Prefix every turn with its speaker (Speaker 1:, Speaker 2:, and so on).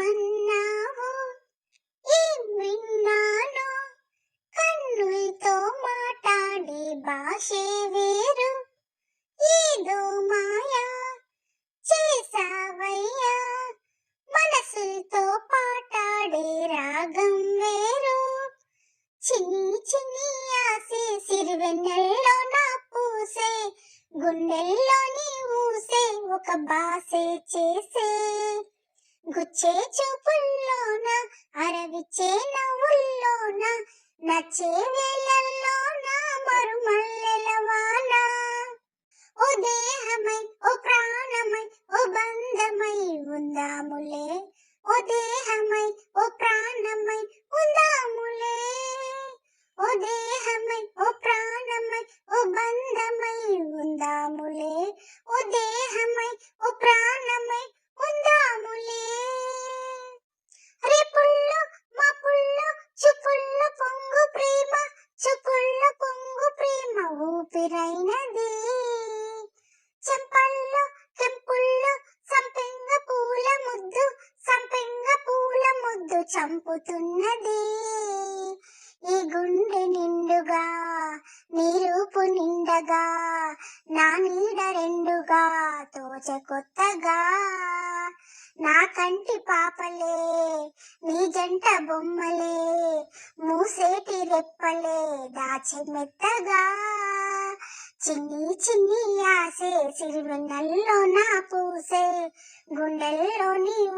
Speaker 1: ఏమన్నావు ఏం విన్నాను, కన్నులతో మాట్లాడే భాషే వేరు, ఏదో మాయా చేసావయ్యా, మనసులతో పాటాడే రాగం వేరు. చిన్ని చిన్ని ఆసే సిరివెన్నెల్లో నా పూసే, గుండెల్లోని ఊసే ఒక బాసే చేసే, గుచ్చే చూపుల్లోన అరవిచ్చే నవ్వుల్లోన, నచ్చే వేళల్లోన మరుమల్లెల వాన. ఓ దేహమై ఓ ప్రాణమై ఓ బంధమై ఉందాములే, ఓ దేహమై ఓ ప్రాణమై ఉందాములే, ఓ దేహమై ఓ ప్రాణమై ఓ బంధమై ఉందాములే, ఓ దేహమై ఓ ప్రాణమై ఉందాములే. రేపుల్లో మాపుల్లో చుపుల్లో పొంగు ప్రేమ, చుపుల్లో పొంగు ప్రేమ ఊపిరైనది, చెంపల్లో కెంపుల్లో సంపెంగ పూల ముద్దు, సంపెంగ పూల ముద్దు చంపుతున్నది. ఈ గుండె నిండుగా నీ రూపు నిండగా, నా నీడ రెండుగా తోచ కొత్తగా, నా కంటి పాపలే నీ జంట బొమ్మలే, మూసేటి రెప్పలే దాచి మెత్తగా. చిన్ని చిన్ని ఆసే సిరివెన్నెల్లో నా పూసే, గుండెల్లో నీవు